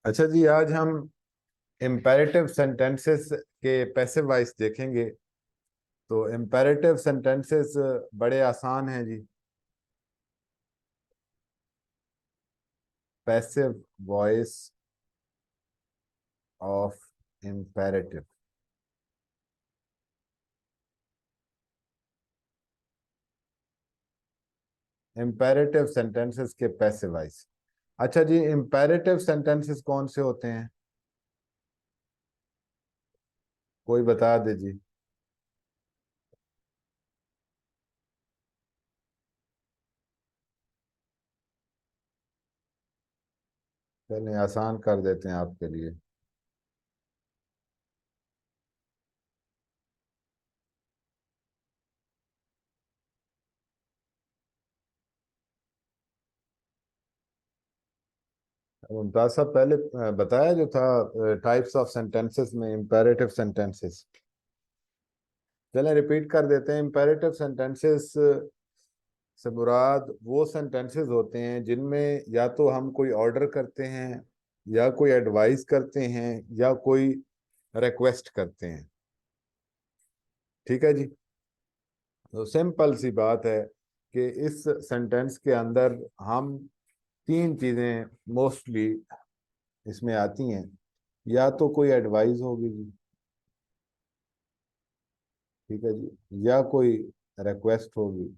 अच्छा जी, आज हम इम्पेरेटिव सेंटेंसेस के पैसिव वॉइस देखेंगे। तो इम्पेरेटिव सेंटेंसेस बड़े आसान हैं जी। Passive voice of imperative. Imperative sentences के पैसिव वॉइस। अच्छा जी, इम्पेरेटिव सेंटेंसेस कौन से होते हैं? कोई बता दे जी। चलिए आसान कर देते हैं आपके लिए। मुमताज साहब, पहले बताया जो था टाइप्स ऑफ सेंटेंसेस में इम्पेरेटिव सेंटेंसेस। चलें रिपीट कर देते हैं। इम्पेरेटिव सेंटेंसेस से मुराद वो सेंटेंसेस होते हैं जिनमें या तो हम कोई ऑर्डर करते हैं, या कोई एडवाइस करते हैं, या कोई रिक्वेस्ट करते हैं। ठीक है जी। तो सिंपल सी बात है कि इस सेंटेंस के अंदर हम तीन चीजें मोस्टली इसमें आती हैं। या तो कोई एडवाइस होगी जी, ठीक है जी, या कोई रिक्वेस्ट होगी,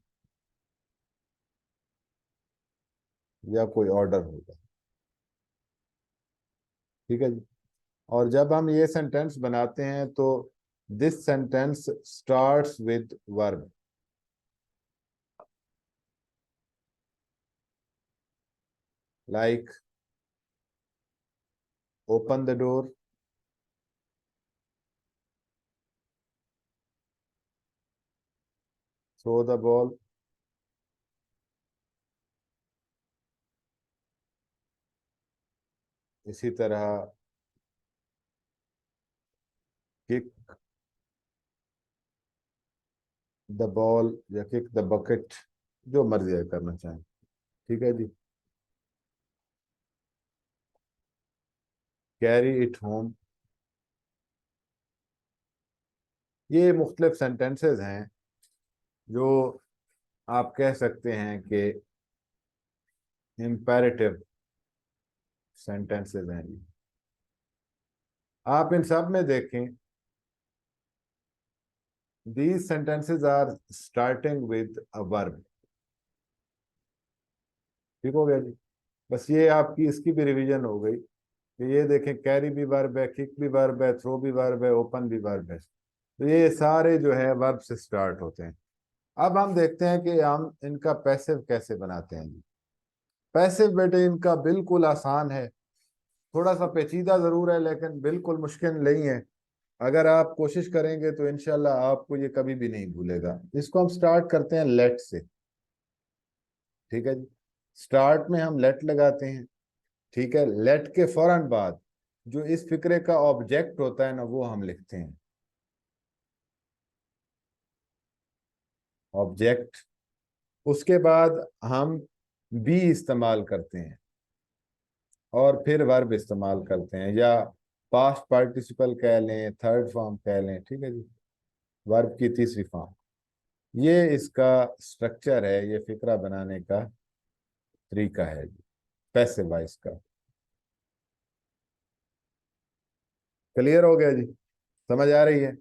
या कोई ऑर्डर होगा। ठीक है जी। और जब हम ये सेंटेंस बनाते हैं तो this sentence starts with verb. Like open the door, throw the ball, इसी तरह किक द बॉल या किक द बकेट, जो मर्जी है करना चाहें। ठीक है जी। Carry it home. ये मुख्तलिफ सेंटेंसेस हैं जो आप कह सकते हैं कि इम्पेरेटिव सेंटेंसेस हैं जी। आप इन सब में देखें, these sentences are starting with a verb। ठीक हो गया जी। बस ये आपकी इसकी भी रिवीजन हो गई कि ये देखें, कैरी भी वर्ब है, किक भी वर्ब है, थ्रो भी वर्ब है, ओपन भी वर्ब है। तो ये सारे जो है वर्ब से स्टार्ट होते हैं। अब हम देखते हैं कि हम इनका पैसिव कैसे बनाते हैं जी। पैसिव बेटे इनका बिल्कुल आसान है। थोड़ा सा पेचीदा जरूर है लेकिन बिल्कुल मुश्किल नहीं है। अगर आप कोशिश करेंगे तो इंशाल्लाह आपको ये कभी भी नहीं भूलेगा। इसको हम स्टार्ट करते हैं लेट से। ठीक है जी। स्टार्ट में हम लेट लगाते हैं। ठीक है, लेट के फौरन बाद जो इस फिक्रे का ऑब्जेक्ट होता है ना, वो हम लिखते हैं ऑब्जेक्ट। उसके बाद हम बी इस्तेमाल करते हैं, और फिर वर्ब इस्तेमाल करते हैं, या पास्ट पार्टिसिपल कह लें, थर्ड फॉर्म कह लें। ठीक है जी, वर्ब की तीसरी फॉर्म। ये इसका स्ट्रक्चर है, ये फिक्रा बनाने का तरीका है जी, पैसिव वॉइस का। क्लियर हो गया जी? समझ आ रही है?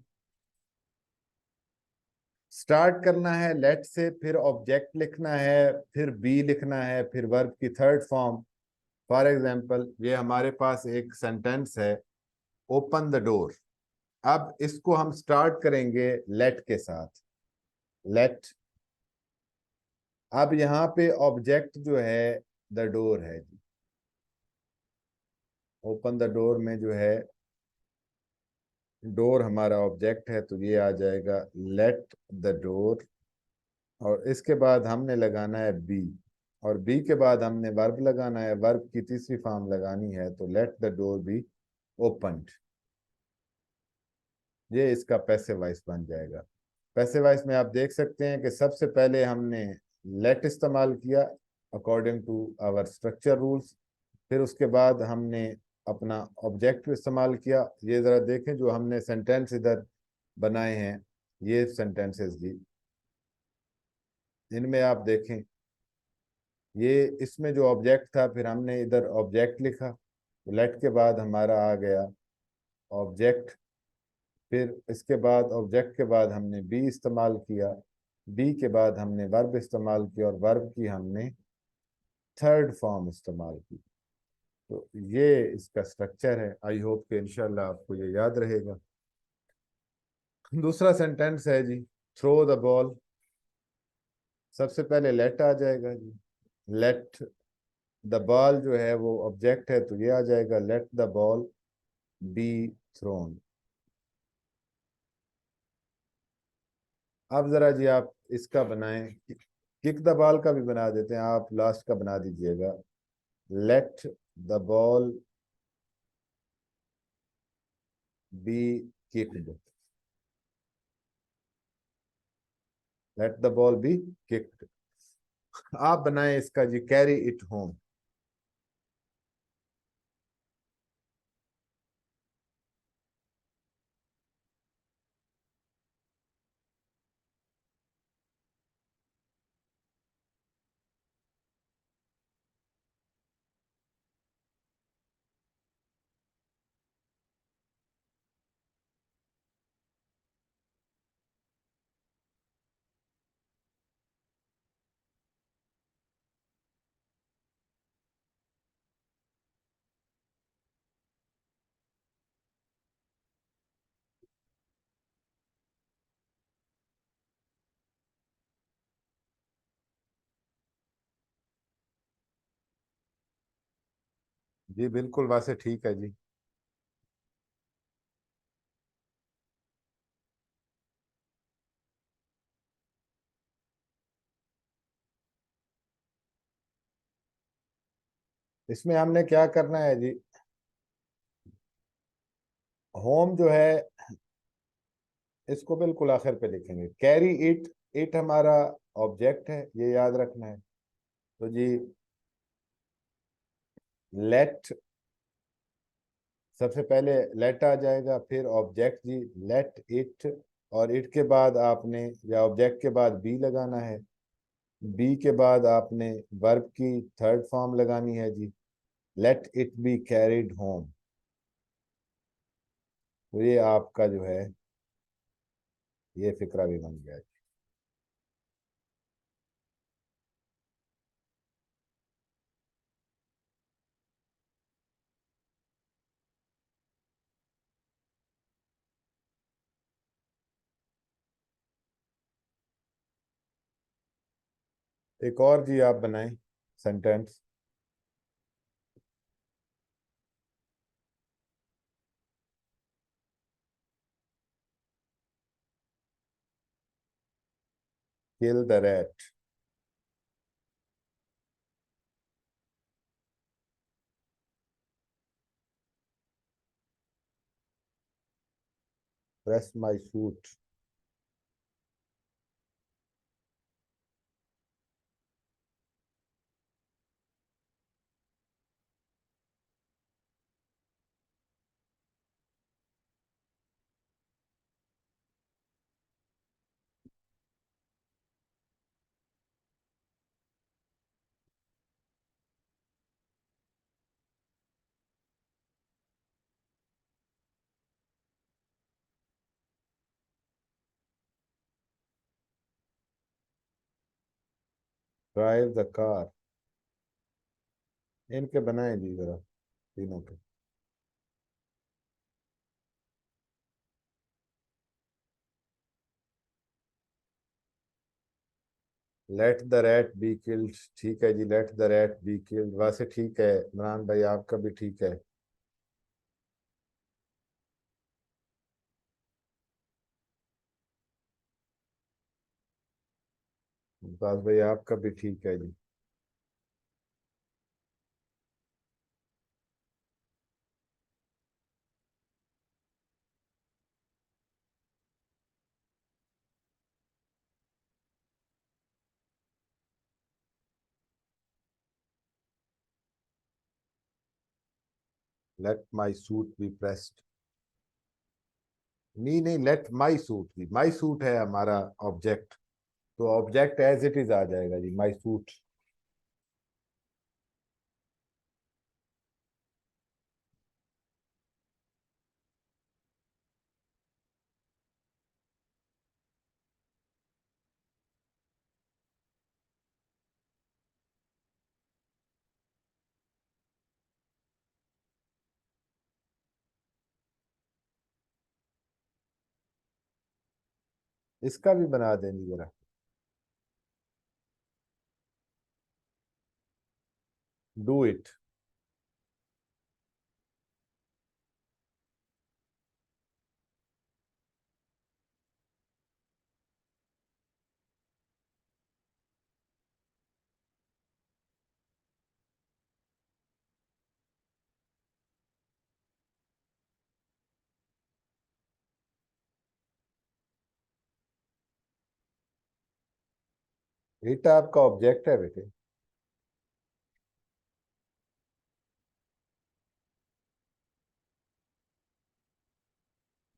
स्टार्ट करना है लेट से, फिर ऑब्जेक्ट लिखना है, फिर बी लिखना है, फिर वर्ब की थर्ड फॉर्म। फॉर एग्जाम्पल ये हमारे पास एक सेंटेंस है, ओपन द डोर। अब इसको हम स्टार्ट करेंगे लेट के साथ। लेट। अब यहाँ पे ऑब्जेक्ट जो है द डोर है जी। ओपन द डोर में जो है डोर हमारा ऑब्जेक्ट है, तो ये आ जाएगा लेट द डोर। और इसके बाद हमने लगाना है बी, और बी के बाद हमने वर्ब लगाना है, वर्ब की तीसरी फॉर्म लगानी है, तो let the door be opened. ये इसका पैसिव वॉइस बन जाएगा। पैसिव वॉइस में आप देख सकते हैं कि सबसे पहले हमने लेट इस्तेमाल किया according to our structure rules. फिर उसके बाद हमने अपना ऑब्जेक्ट इस्तेमाल किया। ये ज़रा देखें जो हमने सेंटेंस इधर बनाए हैं, ये सेंटेंसेस जी, इनमें आप देखें, ये इसमें जो ऑब्जेक्ट था, फिर हमने इधर ऑब्जेक्ट लिखा, लेट के बाद हमारा आ गया ऑब्जेक्ट, फिर इसके बाद ऑब्जेक्ट के बाद हमने बी इस्तेमाल किया, बी के बाद हमने वर्ब इस्तेमाल किया, और वर्ब की हमने थर्ड फॉर्म इस्तेमाल की। तो ये इसका स्ट्रक्चर है। आई होप कि इंशाल्लाह आपको ये याद रहेगा। दूसरा सेंटेंस है जी, थ्रो द बॉल। सबसे पहले लेट आ जाएगा जी, लेट द बॉल जो है वो ऑब्जेक्ट है, तो ये आ जाएगा let the ball be thrown. अब जरा जी आप इसका बनाएं, किक द बॉल का भी बना देते हैं, आप लास्ट का बना दीजिएगा, let the ball B kicked, let the ball B kicked. आप बनाएं इसका जी, कैरी इट होम। जी बिल्कुल, वैसे ठीक है जी। इसमें हमने क्या करना है जी, होम जो है इसको बिल्कुल आखिर पे लिखेंगे, कैरी इट, इट हमारा ऑब्जेक्ट है, ये याद रखना है। तो जी लेट, सबसे पहले लेट आ जाएगा, फिर ऑब्जेक्ट जी लेट इट, और इट के बाद आपने, या ऑब्जेक्ट के बाद बी लगाना है, बी के बाद आपने वर्ब की थर्ड फॉर्म लगानी है जी, let it be carried home. तो ये आपका जो है ये फिक्रा भी बन गया। एक और जी आप बनाएं sentence, kill the rat, press my suit, drive the car. इनके बनाए जी जरा, तीनों के। Let the rat be killed, ठीक है जी, let the rat be killed वैसे ठीक है। इमरान भाई आपका भी ठीक है, मुमताज भाई आपका भी ठीक है जी। Let my suit be pressed. नहीं नहीं, let my suit be, my suit है हमारा ऑब्जेक्ट, तो ऑब्जेक्ट एज इट इज आ जाएगा जी, माई सूट। इसका भी बना देंगे जरा। Do it. इट आपका ऑब्जेक्ट है बेटे।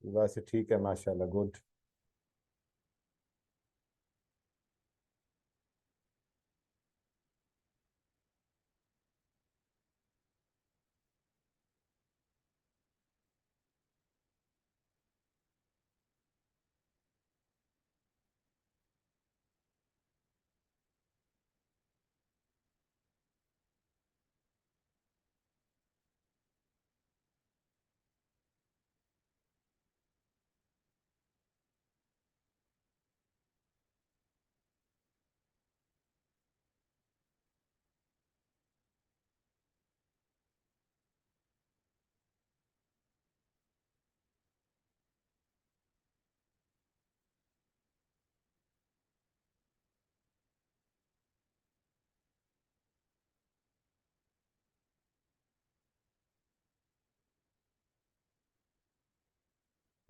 वैसे ठीक है, माशाल्लाह, गुड।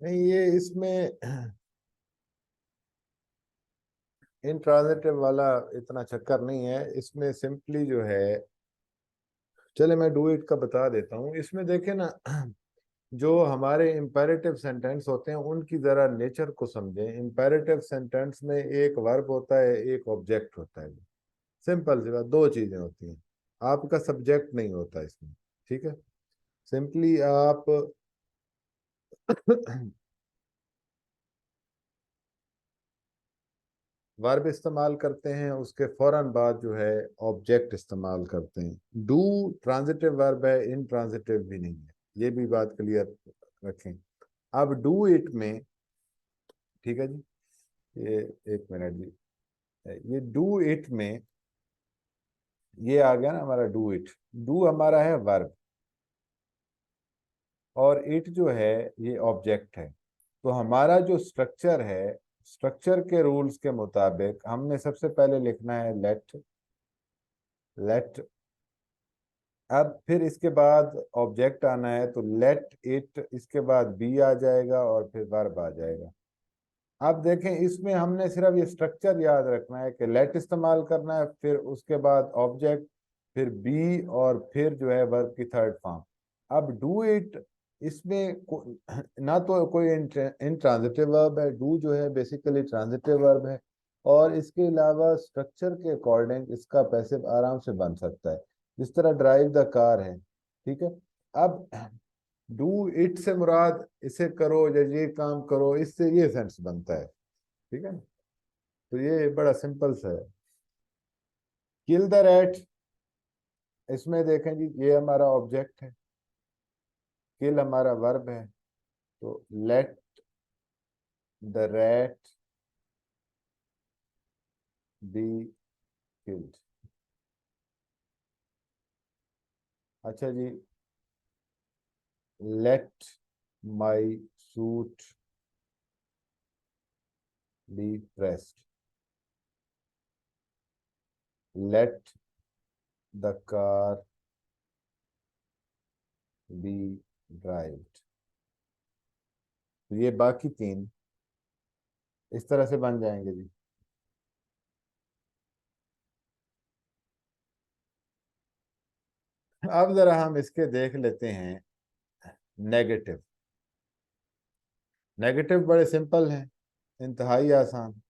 नहीं, ये इसमें इंट्रांजिटिव वाला इतना चक्कर नहीं है इसमें, सिंपली जो है, चले मैं डू इट का बता देता हूँ। इसमें देखे ना, जो हमारे इम्पेरेटिव सेंटेंस होते हैं उनकी जरा नेचर को समझें। इम्पेरेटिव सेंटेंस में एक वर्ब होता है, एक ऑब्जेक्ट होता है। सिंपल सी बात, दो चीजें होती हैं। आपका सब्जेक्ट नहीं होता इसमें, ठीक है। सिंपली आप वर्ब इस्तेमाल करते हैं, उसके फौरन बाद जो है ऑब्जेक्ट इस्तेमाल करते हैं। डू ट्रांजिटिव वर्ब है, इन ट्रांजिटिव भी नहीं है, ये भी बात क्लियर रखें। अब डू इट में, ठीक है जी, ये एक मिनट जी, ये डू इट में ये आ गया ना हमारा डू इट। डू हमारा है वर्ब, और इट जो है ये ऑब्जेक्ट है। तो हमारा जो स्ट्रक्चर है, स्ट्रक्चर के रूल्स के मुताबिक हमने सबसे पहले लिखना है लेट। लेट, अब फिर इसके बाद ऑब्जेक्ट आना है, तो लेट इट, इसके बाद बी आ जाएगा और फिर वर्ब आ जाएगा। अब देखें, इसमें हमने सिर्फ ये स्ट्रक्चर याद रखना है कि लेट इस्तेमाल करना है, फिर उसके बाद ऑब्जेक्ट, फिर बी, और फिर जो है वर्ब की थर्ड फॉर्म। अब डू इट, इसमें ना तो कोई इंट्रांजिटिव वर्ब है, डू जो है बेसिकली ट्रांजिटिव वर्ब है, और इसके अलावा स्ट्रक्चर के अकॉर्डिंग इसका पैसिव आराम से बन सकता है, जिस तरह ड्राइव द कार है, ठीक है। अब डू इट से मुराद इसे करो या ये काम करो, इससे ये सेंस बनता है, ठीक है ना। तो ये बड़ा सिंपल सा है। किल द रैट, इसमें देखें जी, ये हमारा ऑब्जेक्ट है, किल हमारा वर्ब है, तो let the rat be killed. अच्छा जी, let my suit be pressed, let the car be driven. तो ये बाकी तीन इस तरह से बन जाएंगे जी। अब जरा हम इसके देख लेते हैं नेगेटिव। नेगेटिव बड़े सिंपल हैं, इंतहाई आसान।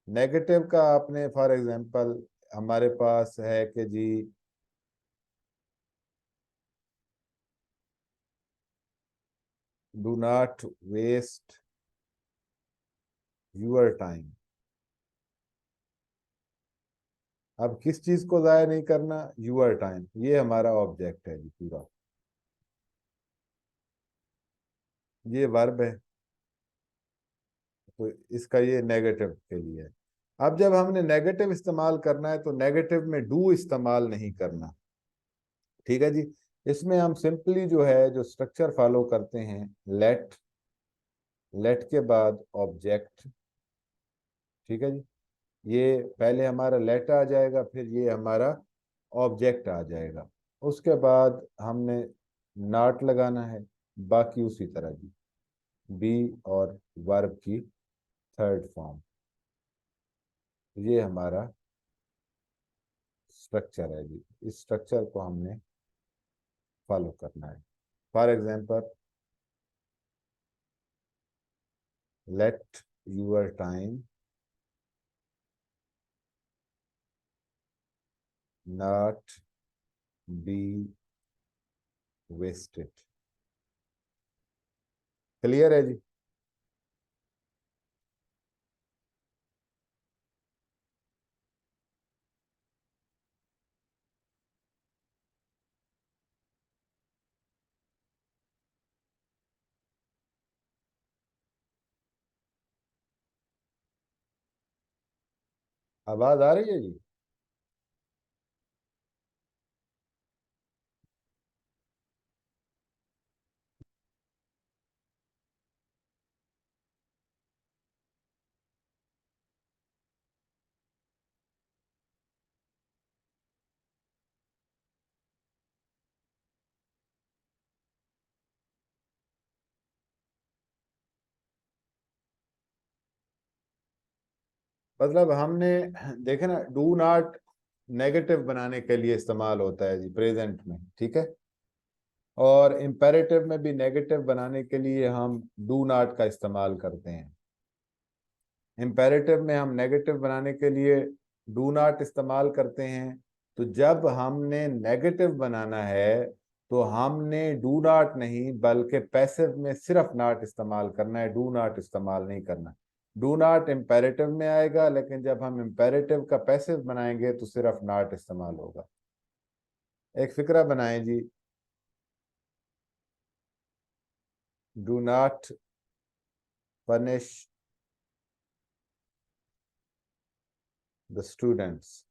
नेगेटिव का आपने फॉर एग्जांपल हमारे पास है कि जी do not waste your time. अब किस चीज को जाया नहीं करना? यूर टाइम, ये हमारा ऑब्जेक्ट है जी पूरा। ये वर्ब है, तो इसका ये नेगेटिव के लिए है। अब जब हमने नेगेटिव इस्तेमाल करना है तो नेगेटिव में डू इस्तेमाल नहीं करना। ठीक है जी। इसमें हम सिंपली जो है जो स्ट्रक्चर फॉलो करते हैं, लेट, लेट के बाद ऑब्जेक्ट। ठीक है जी। ये पहले हमारा लेट आ जाएगा, फिर ये हमारा ऑब्जेक्ट आ जाएगा। उसके बाद हमने नॉट लगाना है, बाकी उसी तरह जी, बी और वर्ब की थर्ड फॉर्म। ये हमारा स्ट्रक्चर है जी। इस स्ट्रक्चर को हमने फॉलो करना है। For example, let your time not be wasted. Clear है जी। आवाज आ रही है जी? मतलब हमने देखे ना, डू नॉट नेगेटिव बनाने के लिए इस्तेमाल होता है जी प्रेजेंट में। ठीक है। और इम्पेरेटिव में भी नेगेटिव बनाने के लिए हम डू नॉट का इस्तेमाल करते हैं। इम्पेरेटिव में हम नेगेटिव बनाने के लिए डू नॉट इस्तेमाल करते हैं। तो जब हमने नेगेटिव बनाना है तो हमने डू नॉट नहीं बल्कि पैसिव में सिर्फ नॉट इस्तेमाल करना है, डू नॉट इस्तेमाल नहीं करना। डू नॉट इम्पेरेटिव में आएगा, लेकिन जब हम इम्पेरेटिव का पैसिव बनाएंगे तो सिर्फ नॉट इस्तेमाल होगा। एक फिक्रा बनाएं जी, do not punish the students.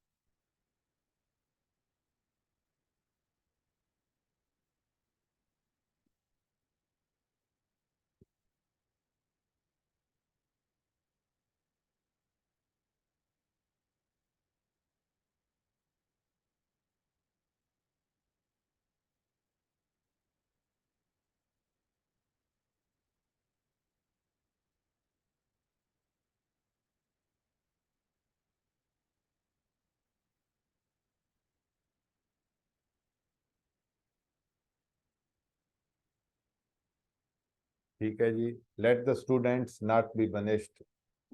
ठीक है जी। Let the students not be punished,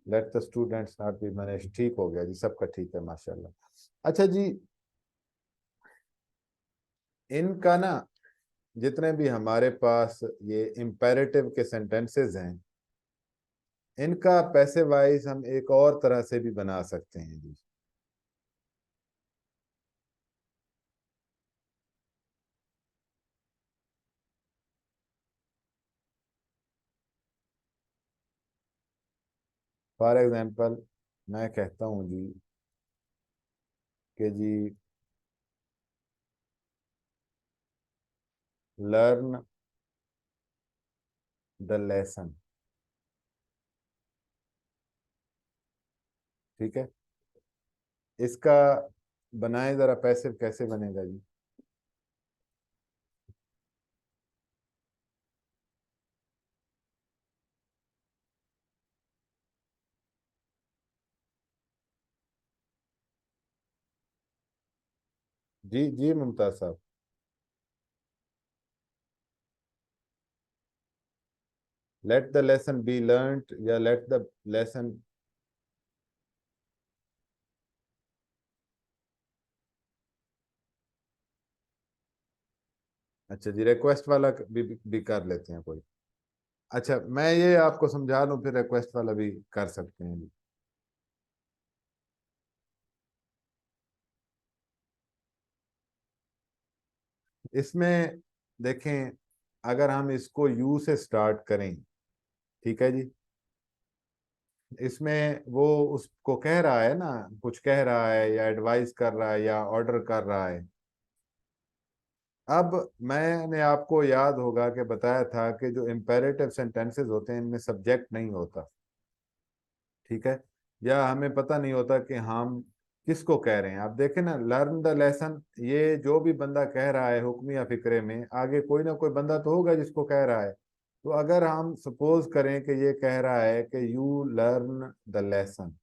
let the students not be punished. ठीक हो गया जी, सबका ठीक है माशाल्लाह। अच्छा जी, इनका ना जितने भी हमारे पास ये इम्पेरेटिव के सेंटेंसेस हैं, इनका पैसे वाइज हम एक और तरह से भी बना सकते हैं जी। फॉर एग्जांपल, मैं कहता हूँ जी कि जी लर्न द लेसन। ठीक है। इसका बनाए जरा, पैसिव कैसे बनेगा जी? जी जी मुमताज साहब। Late the lesson be learned या लेट द लेसन। अच्छा जी, रिक्वेस्ट वाला भी कर लेते हैं कोई। अच्छा, मैं ये आपको समझा दूं, फिर रिक्वेस्ट वाला भी कर सकते हैं। इसमें देखें, अगर हम इसको यू से स्टार्ट करें, ठीक है जी, इसमें वो उसको कह रहा है ना, कुछ कह रहा है या एडवाइस कर रहा है या ऑर्डर कर रहा है। अब मैंने आपको याद होगा कि बताया था कि जो इम्पेरेटिव सेंटेंसेस होते हैं इनमें सब्जेक्ट नहीं होता, ठीक है, या हमें पता नहीं होता कि हम किसको कह रहे हैं। आप देखें ना, लर्न द लेसन, ये जो भी बंदा कह रहा है हुक्म या फिक्रे में, आगे कोई ना कोई बंदा तो होगा जिसको कह रहा है। तो अगर हम सपोज करें कि ये कह रहा है कि यू लर्न द लेसन,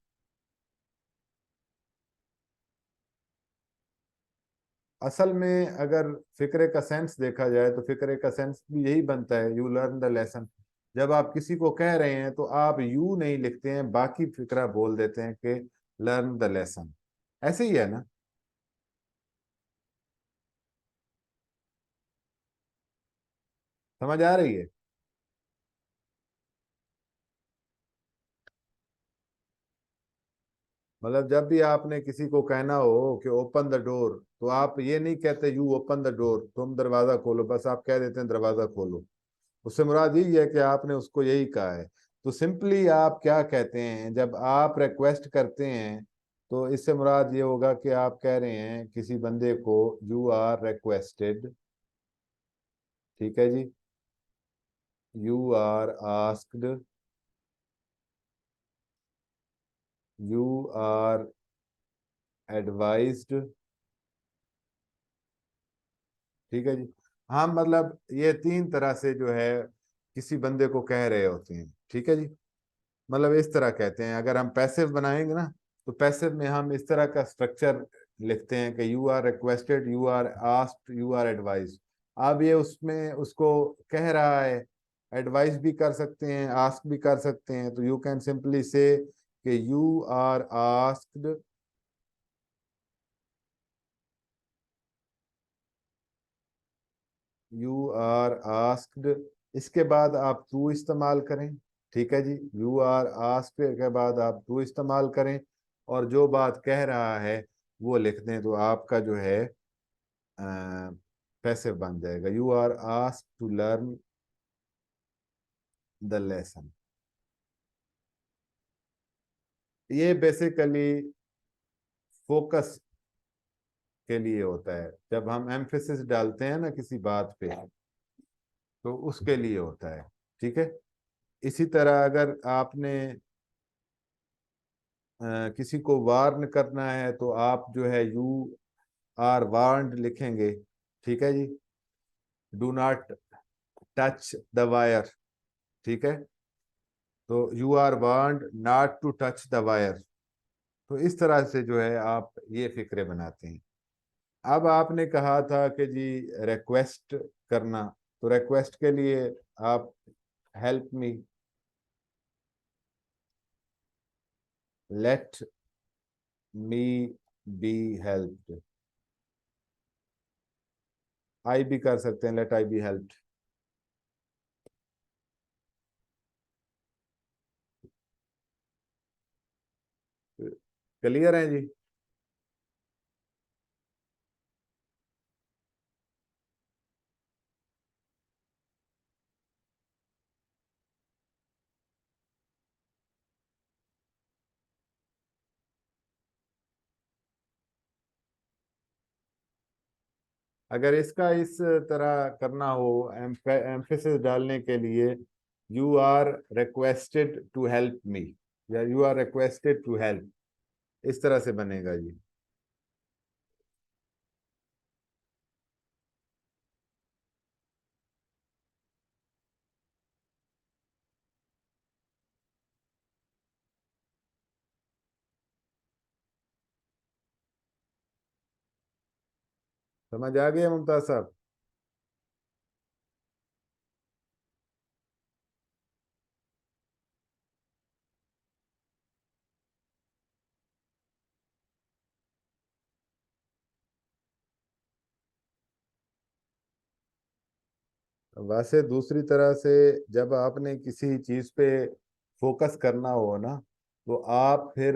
असल में अगर फिक्रे का सेंस देखा जाए तो फिक्रे का सेंस भी यही बनता है, यू लर्न द लेसन। जब आप किसी को कह रहे हैं तो आप यू नहीं लिखते हैं, बाकी फिक्रा बोल देते हैं कि लर्न द लेसन। ऐसे ही है ना? समझ आ रही है? मतलब जब भी आपने किसी को कहना हो कि ओपन द डोर, तो आप ये नहीं कहते यू ओपन द डोर, तुम दरवाजा खोलो, बस आप कह देते हैं दरवाजा खोलो। उससे मुराद यही है कि आपने उसको यही कहा है। तो सिंपली आप क्या कहते हैं जब आप रिक्वेस्ट करते हैं, तो इससे मुराद ये होगा कि आप कह रहे हैं किसी बंदे को यू आर रिक्वेस्टेड, ठीक है जी, you are asked, you are advised, ठीक है जी। हाँ, मतलब ये तीन तरह से जो है किसी बंदे को कह रहे होते हैं, ठीक है जी। मतलब इस तरह कहते हैं, अगर हम पैसिव बनाएंगे ना, तो पैसिव में हम इस तरह का स्ट्रक्चर लिखते हैं कि you are requested, you are asked, you are advised. अब ये उसमें उसको कह रहा है, एडवाइस भी कर सकते हैं, आस्क भी कर सकते हैं, तो यू कैन सिंपली से कि you are asked, you are asked, इसके बाद आप टू इस्तेमाल करें, ठीक है जी। यू आर आस्क्ड के बाद आप टू इस्तेमाल करें, और जो बात कह रहा है वो लिख दें, तो आपका जो है पैसिव बन जाएगा, you are asked to learn the lesson. ये बेसिकली फोकस के लिए होता है, जब हम एम्फेसिस डालते हैं ना किसी बात पे, तो उसके लिए होता है, ठीक है। इसी तरह अगर आपने किसी को वार्न करना है, तो आप जो है यू आर वार्नड लिखेंगे, ठीक है जी, do not touch the wire, ठीक है। तो you are warned not to touch the wire. तो इस तरह से जो है आप ये फिक्रे बनाते हैं। अब आपने कहा था कि जी रिक्वेस्ट करना, तो रिक्वेस्ट के लिए आप help me, let me be helped, I भी कर सकते हैं, let I be helped. Clear है जी? अगर इसका इस तरह करना हो, एम्फेसिस डालने के लिए, you are requested to help me, या you are requested to help, इस तरह से बनेगा जी। समझ आ गया मुमताज साहब? वैसे दूसरी तरह से जब आपने किसी चीज पे फोकस करना हो ना, तो आप फिर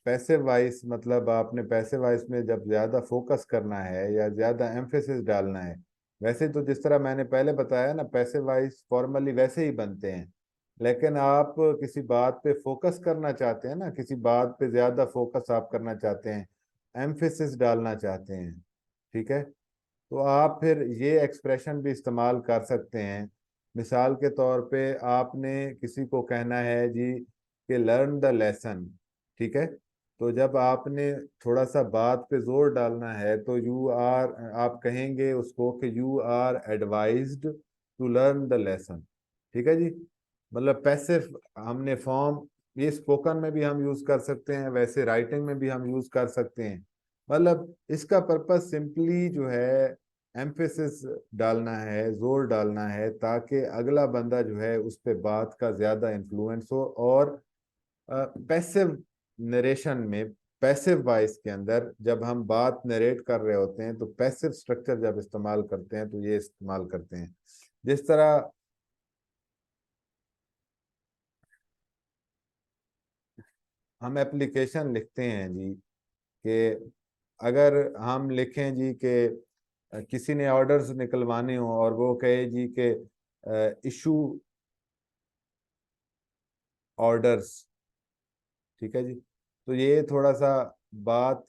पैसे वाइज, मतलब आपने पैसे वाइज में जब ज्यादा फोकस करना है या ज्यादा एम्फेसिस डालना है, वैसे तो जिस तरह मैंने पहले बताया ना, पैसे वाइज फॉर्मली वैसे ही बनते हैं। लेकिन आप किसी बात पे फोकस करना चाहते हैं ना, किसी बात पे ज्यादा फोकस आप करना चाहते हैं, एम्फेसिस डालना चाहते हैं, ठीक है, तो आप फिर ये एक्सप्रेशन भी इस्तेमाल कर सकते हैं। मिसाल के तौर पे आपने किसी को कहना है जी कि लर्न द लेसन, ठीक है, तो जब आपने थोड़ा सा बात पे जोर डालना है तो यू आर, आप कहेंगे उसको कि you are advised to learn the lesson, ठीक है जी। मतलब पैसिव हमने फॉर्म, ये स्पोकन में भी हम यूज कर सकते हैं, वैसे राइटिंग में भी हम यूज कर सकते हैं। मतलब इसका पर्पस सिंपली जो है एम्फेसिस डालना है, जोर डालना है, ताकि अगला बंदा जो है उस पे बात का ज्यादा इन्फ्लुएंस हो। और पैसिव नरेशन में, पैसिव वॉइस के अंदर जब हम बात नरेट कर रहे होते हैं तो पैसिव स्ट्रक्चर जब इस्तेमाल करते हैं तो ये इस्तेमाल करते हैं। जिस तरह हम एप्लीकेशन लिखते हैं जी, कि अगर हम लिखें जी कि किसी ने ऑर्डर्स निकलवाने हो और वो कहे जी कि इशू ऑर्डर्स, ठीक है जी, तो ये थोड़ा सा बात,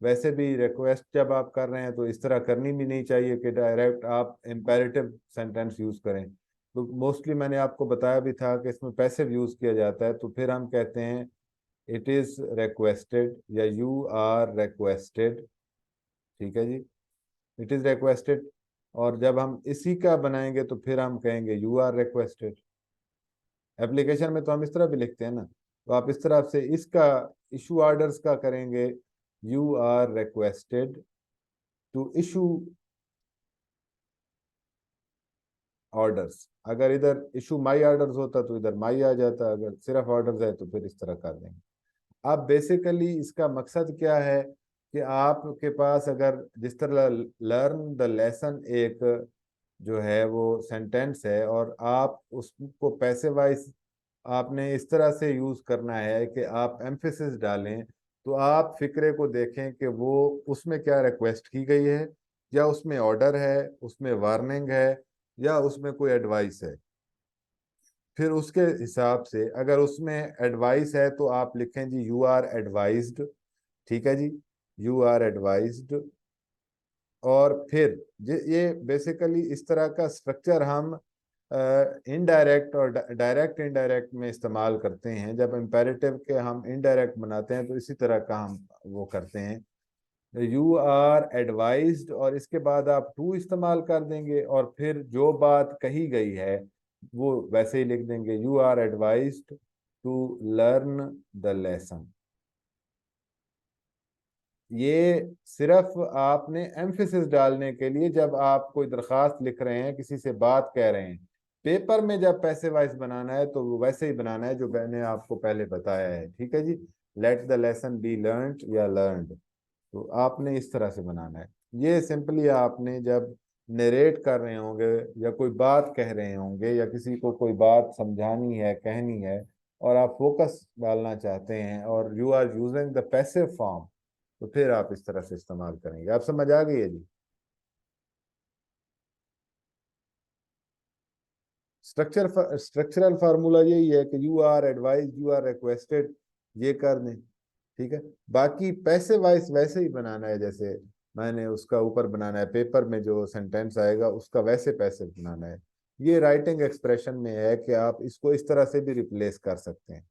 वैसे भी रिक्वेस्ट जब आप कर रहे हैं तो इस तरह करनी भी नहीं चाहिए कि डायरेक्ट आप इम्पेरेटिव सेंटेंस यूज करें। तो मोस्टली मैंने आपको बताया भी था कि इसमें पैसिव यूज किया जाता है, तो फिर हम कहते हैं इट इज रिक्वेस्टेड या यू आर रिक्वेस्टेड, ठीक है जी, इट इज रिक्वेस्टेड। और जब हम इसी का बनाएंगे तो फिर हम कहेंगे यू आर रिक्वेस्टेड। एप्लीकेशन में तो हम इस तरह भी लिखते हैं ना, तो आप इस तरह से इसका इशू ऑर्डर्स का करेंगे you are requested to issue orders. अगर इधर इशू माई ऑर्डर्स होता तो इधर माई आ जाता, अगर सिर्फ ऑर्डर्स है तो फिर इस तरह कर देंगे। अब बेसिकली इसका मकसद क्या है कि आपके पास अगर जिस तरह लर्न द लेसन एक जो है वो सेंटेंस है, और आप उसको पैसे वाइज आपने इस तरह से यूज करना है कि आप एम्फेसिस डालें, तो आप फिक्रे को देखें कि वो उसमें क्या रिक्वेस्ट की गई है, या उसमें ऑर्डर है, उसमें वार्निंग है, या उसमें कोई एडवाइस है। फिर उसके हिसाब से अगर उसमें एडवाइस है तो आप लिखें जी यू आर एडवाइज्ड, ठीक है जी, यू आर एडवाइज्ड। और फिर ये बेसिकली इस तरह का स्ट्रक्चर हम इनडायरेक्ट और डायरेक्ट इनडायरेक्ट में इस्तेमाल करते हैं। जब इम्पेरेटिव के हम इनडायरेक्ट बनाते हैं तो इसी तरह का हम वो करते हैं, यू आर एडवाइज्ड और इसके बाद आप टू इस्तेमाल कर देंगे, और फिर जो बात कही गई है वो वैसे ही लिख देंगे, you are advised to learn the lesson. ये सिर्फ आपने एम्फेसिस डालने के लिए, जब आप कोई दरखास्त लिख रहे हैं, किसी से बात कह रहे हैं। पेपर में जब पैसे वाइज बनाना है तो वो वैसे ही बनाना है जो मैंने आपको पहले बताया है, ठीक है जी। Let the lesson be learned या लर्नड, तो आपने इस तरह से बनाना है। ये सिंपली आपने जब नरेट कर रहे होंगे या कोई बात कह रहे होंगे या किसी को कोई बात समझानी है, कहनी है, और आप फोकस डालना चाहते हैं और you are using the passive form, तो फिर आप इस तरह से इस्तेमाल करेंगे। आप समझ आ गई है जी। स्ट्रक्चरल फार्मूला यही है कि you are advise, you are requested, ये कर दें, ठीक है। बाकी पैसे वाइज वैसे ही बनाना है, जैसे मैंने उसका ऊपर बनाना है, पेपर में जो सेंटेंस आएगा उसका वैसे पैसे बनाना है। ये राइटिंग एक्सप्रेशन में है कि आप इसको इस तरह से भी रिप्लेस कर सकते हैं।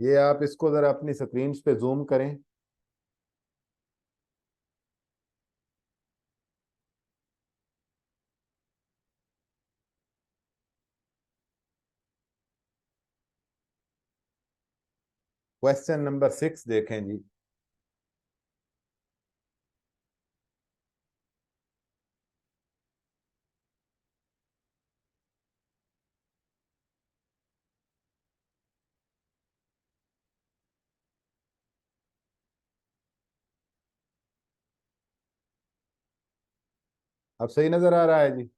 ये आप इसको जरा अपनी स्क्रीन पे जूम करें। क्वेश्चन नंबर 6 देखें जी। अब सही नजर आ रहा है जी?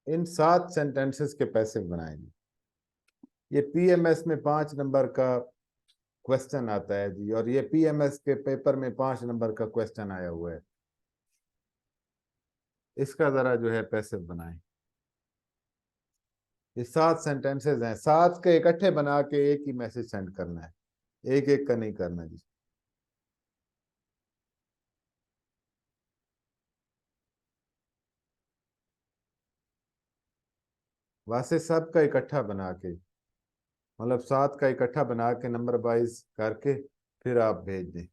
इन 7 सेंटेंसेस के पैसिव बनाएं जी। ये पीएमएस में 5 नंबर का क्वेश्चन आता है जी, और ये पीएमएस के पेपर में 5 नंबर का क्वेश्चन आया हुआ है। इसका जरा जो है पैसिव बनाएं। ये 7 सेंटेंसेस हैं, 7 के इकट्ठे बना के एक ही मैसेज सेंड करना है, एक एक का नहीं करना जी। वैसे सब का इकट्ठा बना के, मतलब 7 का इकट्ठा बना के नंबर वाइज करके फिर आप भेज दें।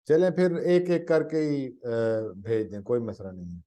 चलें फिर एक एक करके ही भेज दें, कोई मसला नहीं है।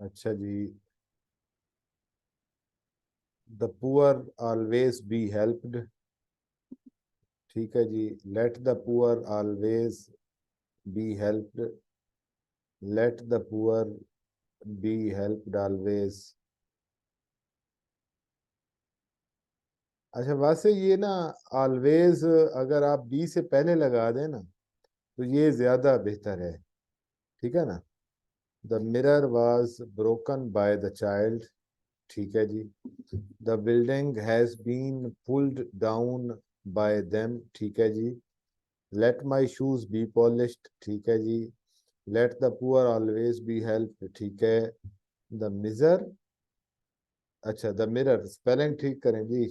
अच्छा जी, the poor always be helped. ठीक है जी, let the poor always be helped, let the poor be helped always. अच्छा, वैसे ये ना ऑलवेज अगर आप बी से पहले लगा दें ना तो ये ज्यादा बेहतर है। ठीक है ना। The mirror was broken by the child. ठीक है जी। The building has been pulled down by them. ठीक है जी। Let my shoes be polished. ठीक है जी। Let the poor always be help. ठीक है। द मिजर, अच्छा द मिरर स्पेलिंग ठीक करें जी,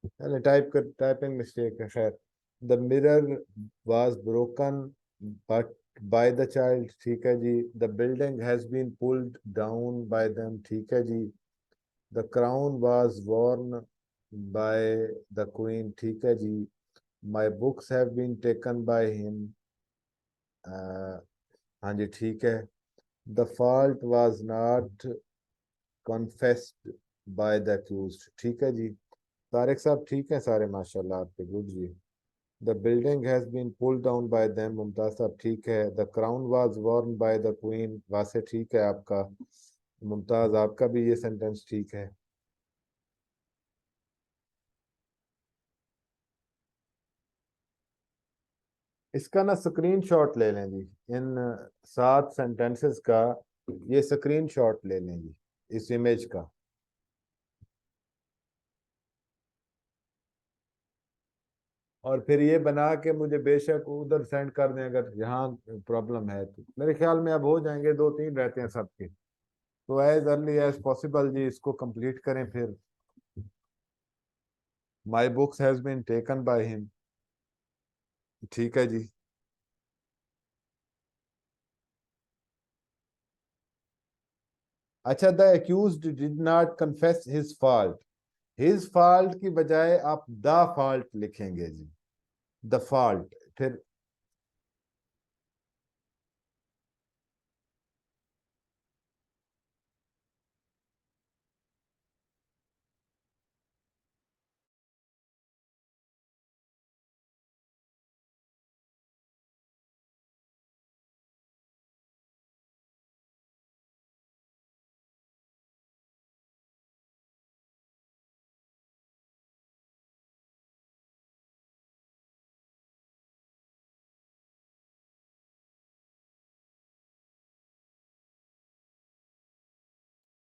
पहले टाइपिंग मिस्टेक है, खैर। The mirror was broken but by the child. ठीक है जी। The building has been pulled down by them. ठीक है जी। The crown was worn by the queen. ठीक है जी। My books have been taken by him. हाँ जी ठीक है। The fault was not confessed by the accused. ठीक है जी। तारिक साहब ठीक है सारे, माशाल्लाह आपके, गुड जी। The building has been pulled down by them, Mumtaz साहब ठीक है। The crown was worn by the queen, वासे ठीक है आपका। मुमताज आपका भी ये सेंटेंस ठीक है। इसका ना स्क्रीनशॉट ले लें जी, इन 7 सेंटेंसेस का ये स्क्रीनशॉट ले लें जी, इस इमेज का। और फिर ये बना के मुझे बेशक उधर सेंड कर दें अगर यहाँ प्रॉब्लम है तो। मेरे ख्याल में अब हो जाएंगे, 2-3 रहते हैं सबके। तो एज अर्ली एज पॉसिबल जी इसको कंप्लीट करें फिर। My books has been taken by him. ठीक है जी। अच्छा, the accused did not confess his fault. His fault की बजाय आप द फॉल्ट लिखेंगे जी, द फॉल्ट। फिर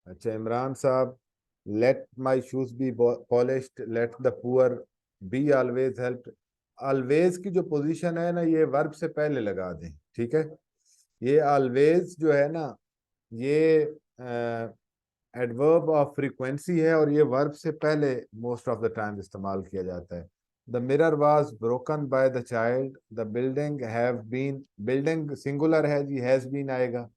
अच्छा इमरान साहब, late my shoes be polished, late the poor be always help. Always की जो पोजीशन है ना, ये वर्ब से पहले लगा दें। ठीक है। ये ऑलवेज जो है ना, ये एडवर्ब ऑफ फ्रीक्वेंसी है और ये वर्ब से पहले मोस्ट ऑफ द टाइम इस्तेमाल किया जाता है। The mirror was broken by the child, the building have been, building singular है जी, हैज बीन आएगा।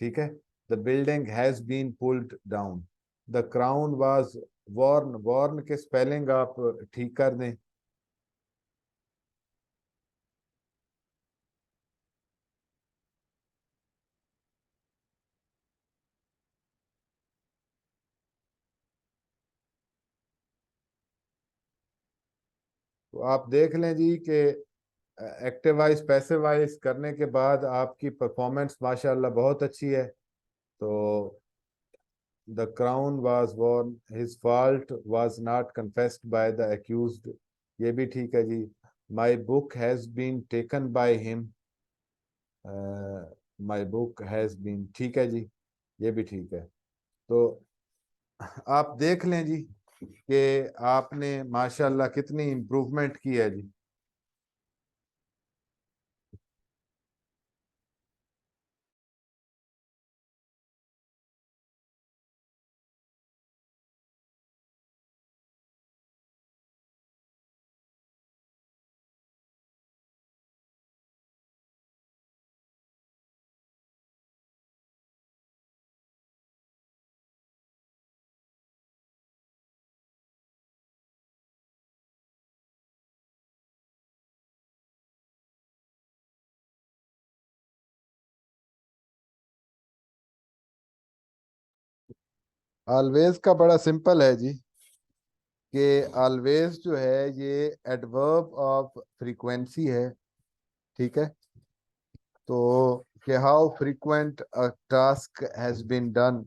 ठीक है। The building has been pulled down. The crown was worn, worn के स्पेलिंग आप ठीक कर दें। तो आप देख लें जी कि एक्टिव वाइज पैसिव वाइज करने के बाद आपकी परफॉर्मेंस माशाल्लाह बहुत अच्छी है। तो the crown was worn, his fault was not confessed by the accused, ये भी ठीक है जी। My book has been taken by him, my book has been, ठीक है जी, ये भी ठीक है। तो आप देख लें जी कि आपने माशाल्लाह कितनी इम्प्रूवमेंट की है जी। ऑलवेज का बड़ा सिंपल है जी, कि ऑलवेज जो है ये एडवर्ब ऑफ फ्रीक्वेंसी है। ठीक है। तो कि how frequent a task has been done,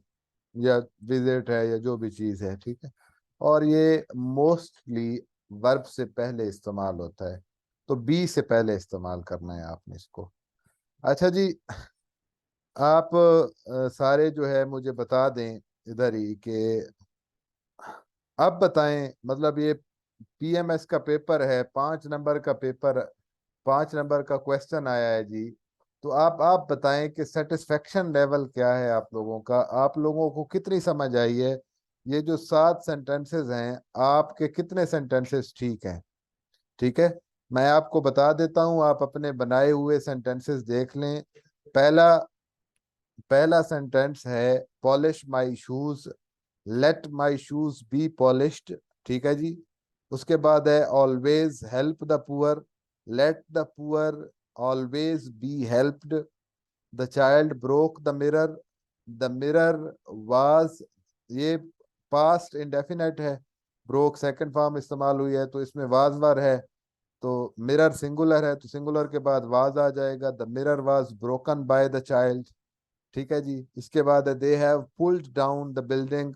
या विजिट है, या जो भी चीज है। ठीक है। और ये मोस्टली वर्ब से पहले इस्तेमाल होता है, तो बी से पहले इस्तेमाल करना है आपने इसको। अच्छा जी, आप सारे जो है मुझे बता दें इधर ही कि अब बताएं, मतलब ये पीएमएस का पेपर है, 5 नंबर का पेपर, 5 नंबर का क्वेश्चन आया है जी। तो आप बताएं कि सेटिस्फेक्शन लेवल क्या है आप लोगों का, आप लोगों को कितनी समझ आई है। ये जो 7 सेंटेंसेस हैं, आपके कितने सेंटेंसेस ठीक हैं। ठीक है। मैं आपको बता देता हूं, आप अपने बनाए हुए सेंटेंसेस देख लें। पहला पहला सेंटेंस है, polish my shoes, late my shoes be polished. ठीक है जी। उसके बाद है, always help the poor, late the poor always be helped. The child broke the mirror was, ये पास्ट इंडेफिनेट है, ब्रोक सेकंड फॉर्म इस्तेमाल हुई है, तो इसमें वाज वर है। तो मिरर सिंगुलर है, तो सिंगुलर के बाद वाज आ जाएगा, the mirror was broken by the child. ठीक है जी। इसके बाद they have pulled down the building,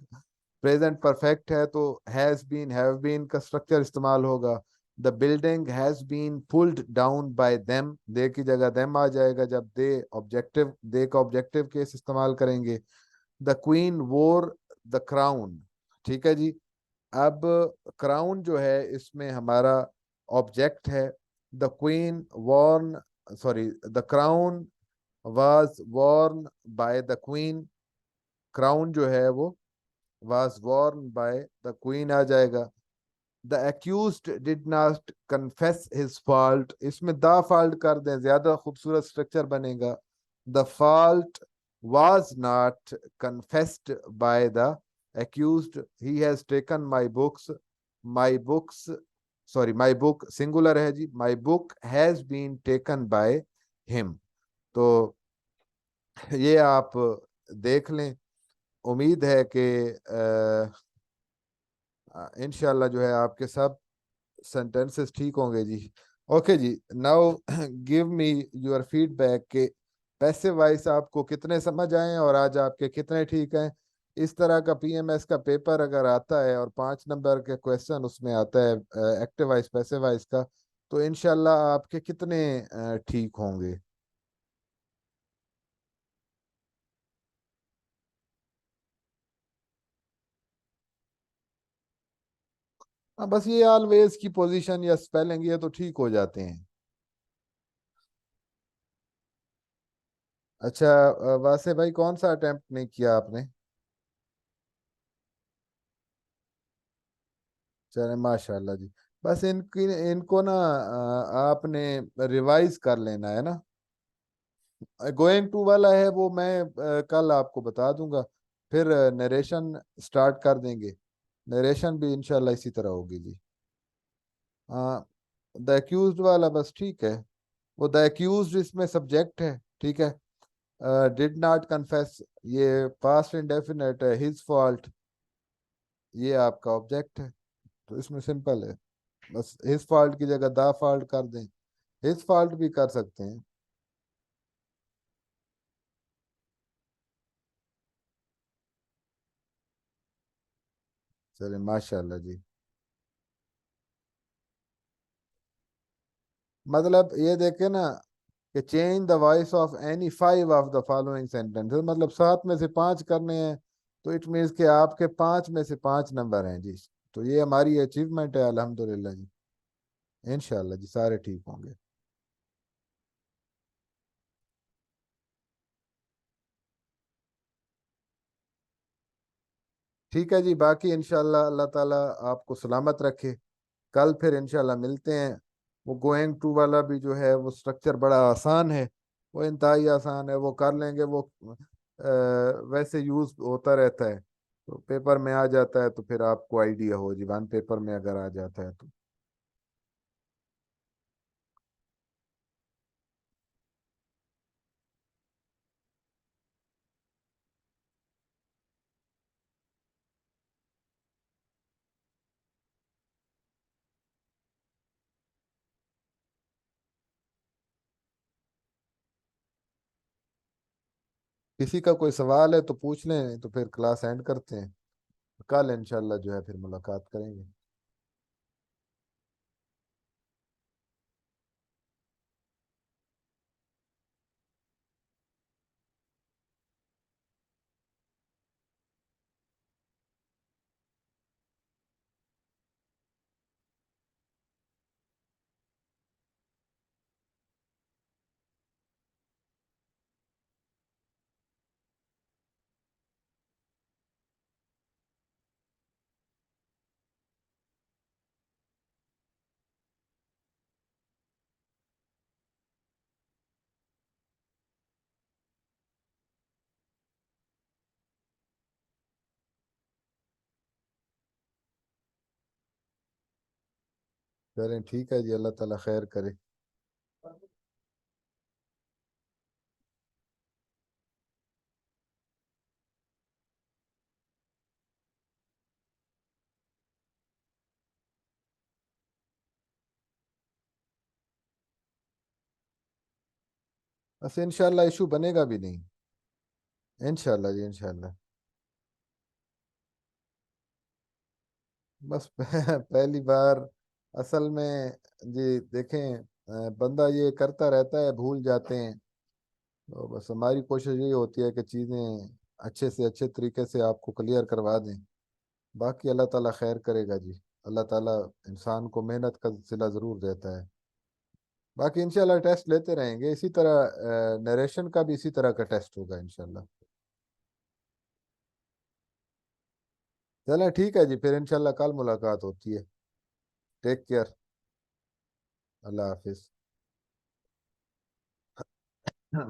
present perfect है, तो हैज बीन हैव बीन का स्ट्रक्चर इस्तेमाल होगा। The building has been pulled down by them, they की जगह देम आ जाएगा जब दे का ऑब्जेक्टिव केस इस्तेमाल करेंगे। द क्वीन वोर द क्राउन। ठीक है जी। अब क्राउन जो है इसमें हमारा ऑब्जेक्ट है। The queen worn, sorry, the crown was worn by the queen, crown जो है वो was worn by the queen आ जाएगा। The accused did not confess his fault, इसमें द फॉल्ट कर दें, ज्यादा खूबसूरत स्ट्रक्चर बनेगा। The fault was not confessed by the accused, he has taken my books, sorry, my book singular है जी, my book has been taken by him. तो ये आप देख लें। उम्मीद है कि इंशाल्लाह जो है आपके सब सेंटेंसेस ठीक होंगे जी। ओके जी, now give me your feedback के पैसे वाइज आपको कितने समझ आए और आज आपके कितने ठीक हैं। इस तरह का पीएमएस का पेपर अगर आता है और 5 नंबर के क्वेश्चन उसमें आता है एक्टिव वाइज पैसे वाइज का, तो इंशाल्लाह आपके कितने ठीक होंगे। हाँ, बस ये ऑलवेज की पोजीशन या स्पेलिंग ये तो ठीक हो जाते हैं। अच्छा, वासे भाई कौन सा अटेम्प्ट नहीं किया आपने। चले माशाल्लाह जी। बस इनकी इनको ना आपने रिवाइज कर लेना है ना। गोइंग टू वाला है वो मैं कल आपको बता दूंगा, फिर नरेशन स्टार्ट कर देंगे। नरेशन भी इंशाल्लाह इसी तरह होगी जी। हाँ, द एक्यूज्ड वाला बस ठीक है, वो द एक्यूज्ड इसमें सब्जेक्ट है। ठीक है। डिड नॉट कन्फेस, ये पास्ट इंडेफिनेट है, हिज फॉल्ट ये आपका ऑब्जेक्ट है, तो इसमें सिंपल है। बस हिज फॉल्ट की जगह द फॉल्ट कर दें, हिज फॉल्ट भी कर सकते हैं। चले माशाल्लाह जी। मतलब ये देखे ना कि change the voice of any 5 of the following sentences, मतलब 7 में से 5 करने हैं, तो इट मीन्स कि आपके 5 में से 5 नंबर हैं जी। तो ये हमारी अचीवमेंट है अल्हम्दुलिल्लाह जी। इंशाल्लाह जी सारे ठीक होंगे। ठीक है जी, बाकी इंशाल्लाह अल्लाह ताला आपको सलामत रखे। कल फिर इंशाल्लाह मिलते हैं। वो गोइंग टू वाला भी जो है वो स्ट्रक्चर बड़ा आसान है, वो इंतहाई आसान है, वो कर लेंगे। वो वैसे यूज होता रहता है, तो पेपर में आ जाता है, तो फिर आपको आइडिया हो जीवान पेपर में अगर आ जाता है तो। किसी का कोई सवाल है तो पूछ लें, तो फिर क्लास एंड करते हैं। कल इंशाल्लाह जो है फिर मुलाकात करेंगे। चलें ठीक है जी, अल्लाह ताला खैर करे। बस इंशाल्लाह इशू बनेगा भी नहीं। इंशाल्लाह जी इंशाल्लाह। बस पहली बार असल में जी देखें, बंदा ये करता रहता है, भूल जाते हैं। तो बस हमारी कोशिश यही होती है कि चीज़ें अच्छे से अच्छे तरीके से आपको क्लियर करवा दें। बाकी अल्लाह ताला खैर करेगा जी। अल्लाह ताला इंसान को मेहनत का सिला ज़रूर देता है। बाकी इंशाल्लाह टेस्ट लेते रहेंगे इसी तरह, नरेशन का भी इसी तरह का टेस्ट होगा इंशाल्लाह। चलें ठीक है जी, फिर इंशाल्लाह कल मुलाकात होती है। Take care. अल्लाह हाफिज़।